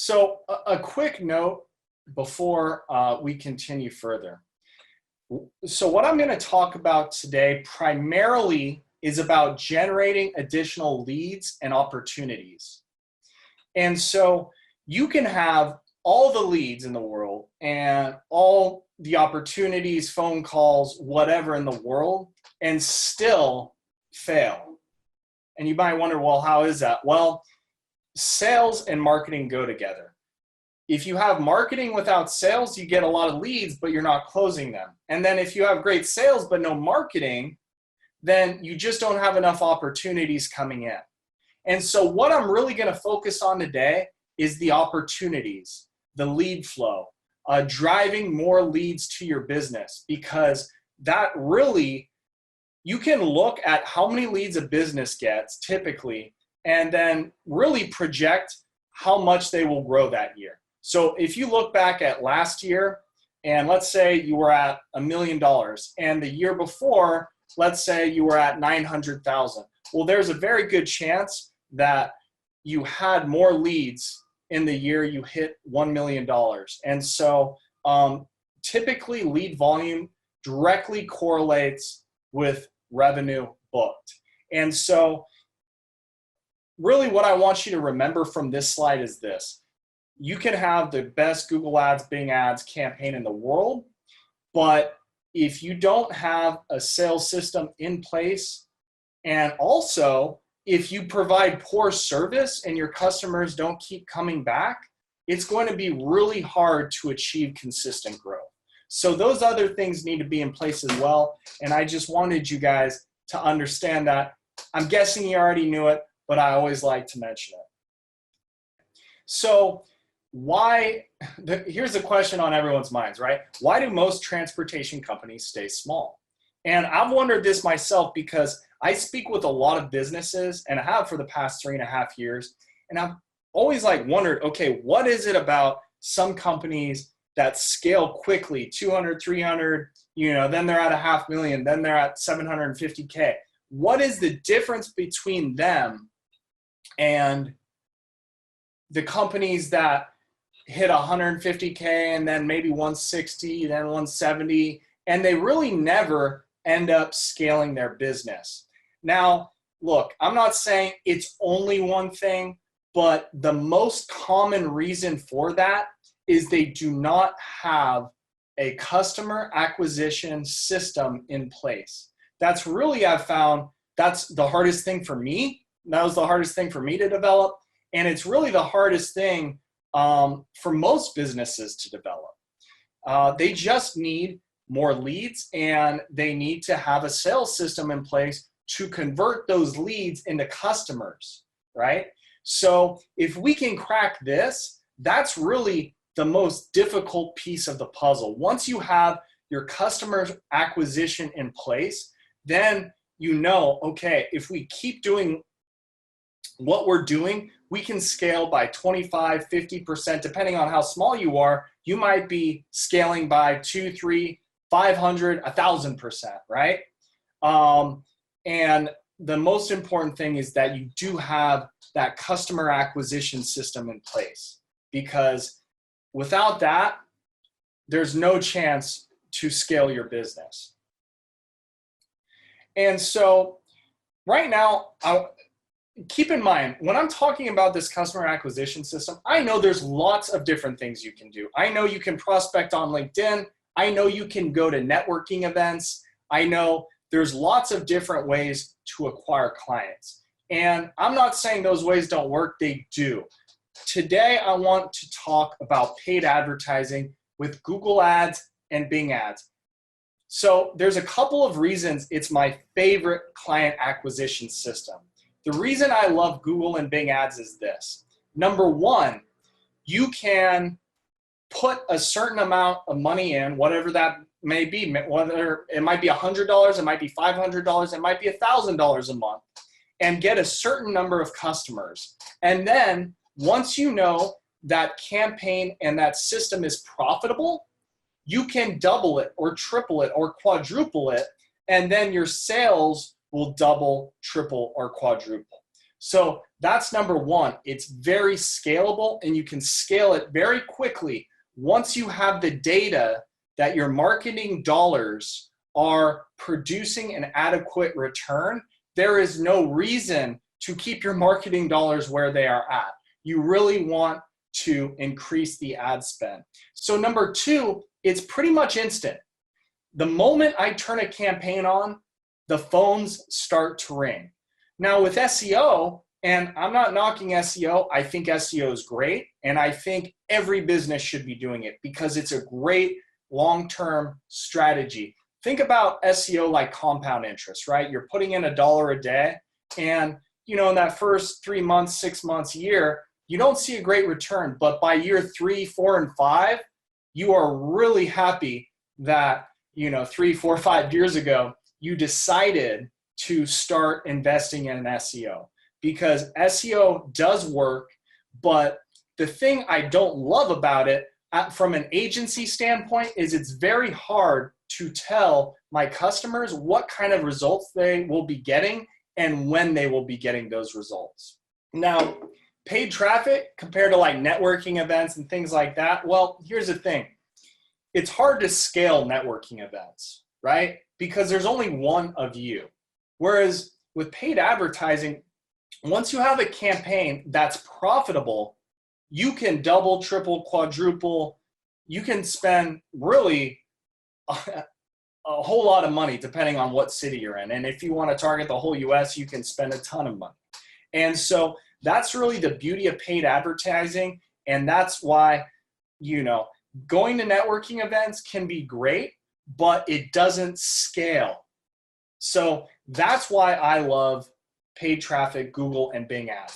So a quick note before we continue further. So what I'm going to talk about today primarily is about generating additional leads and opportunities. And so you can have all the leads in the world and all the opportunities, phone calls, whatever in the world, and still fail. And you might wonder, well, how is that? Well, sales and marketing go together. If you have marketing without sales, you get a lot of leads, but you're not closing them. And then if you have great sales but no marketing, then you just don't have enough opportunities coming in. And so what I'm really going to focus on today is the opportunities, the lead flow, driving more leads to your business, because that really, you can look at how many leads a business gets typically, and then really project how much they will grow that year. So if you look back at last year, and let's say you were at $1 million, and the year before, let's say you were at 900,000. Well, there's a very good chance that you had more leads in the year you hit $1 million. And so typically lead volume directly correlates with revenue booked. And so really what I want you to remember from this slide is this. You can have the best Google Ads, Bing Ads campaign in the world, but if you don't have a sales system in place, and also if you provide poor service and your customers don't keep coming back, it's going to be really hard to achieve consistent growth. So those other things need to be in place as well. And I just wanted you guys to understand that. I'm guessing you already knew it, but I always like to mention it. So here's a question on everyone's minds, right? Why do most transportation companies stay small? And I've wondered this myself because I speak with a lot of businesses, and I have for the past 3.5 years. And I've always wondered, okay, what is it about some companies that scale quickly, 200, 300, then they're at $500,000, then they're at 750K. What is the difference between them and the companies that hit 150K and then maybe 160, then 170, and they really never end up scaling their business? Now, look, I'm not saying it's only one thing, but the most common reason for that is they do not have a customer acquisition system in place. That's really, I've found, that's the hardest thing for me. That was the hardest thing for me to develop. And it's really the hardest thing for most businesses to develop. They just need more leads, and they need to have a sales system in place to convert those leads into customers, right? So if we can crack this, that's really the most difficult piece of the puzzle. Once you have your customer acquisition in place, then okay, if we keep doing what we're doing, we can scale by 25, 50%, depending on how small you are. You might be scaling by 2, 3, 500, 1,000%, right? And the most important thing is that you do have that customer acquisition system in place, because without that, there's no chance to scale your business. And so right now, keep in mind, when I'm talking about this customer acquisition system, I know there's lots of different things you can do. I know you can prospect on LinkedIn. I know you can go to networking events. I know there's lots of different ways to acquire clients. And I'm not saying those ways don't work, they do. Today, I want to talk about paid advertising with Google Ads and Bing Ads. So there's a couple of reasons it's my favorite client acquisition system. The reason I love Google and Bing Ads is this. Number one, you can put a certain amount of money in, whatever that may be, whether it might be $100, it might be $500, it might be $1,000 a month, and get a certain number of customers. And then once you know that campaign and that system is profitable, you can double it or triple it or quadruple it, and then your sales will double, triple, or quadruple. So that's number one. It's very scalable, and you can scale it very quickly once you have the data that your marketing dollars are producing an adequate return. There is no reason to keep your marketing dollars where they are at. You really want to increase the ad spend. So number two, it's pretty much instant. The moment I turn a campaign on, the phones start to ring. Now with SEO, and I'm not knocking SEO, I think SEO is great, and I think every business should be doing it because it's a great long-term strategy. Think about SEO like compound interest, right? You're putting in $1 a day, and in that first 3 months, 6 months, year, you don't see a great return, but by year 3, 4, and 5, you are really happy that 3, 4, 5 years ago, you decided to start investing in SEO, because SEO does work. But the thing I don't love about it from an agency standpoint is it's very hard to tell my customers what kind of results they will be getting and when they will be getting those results. Now, paid traffic compared to like networking events and things like that, well, here's the thing. It's hard to scale networking events, right? Because there's only one of you. Whereas with paid advertising, once you have a campaign that's profitable, you can double, triple, quadruple. You can spend really a whole lot of money depending on what city you're in. And if you want to target the whole US, you can spend a ton of money. And so that's really the beauty of paid advertising. And that's why, going to networking events can be great, but it doesn't scale. So that's why I love paid traffic, Google, and Bing ads.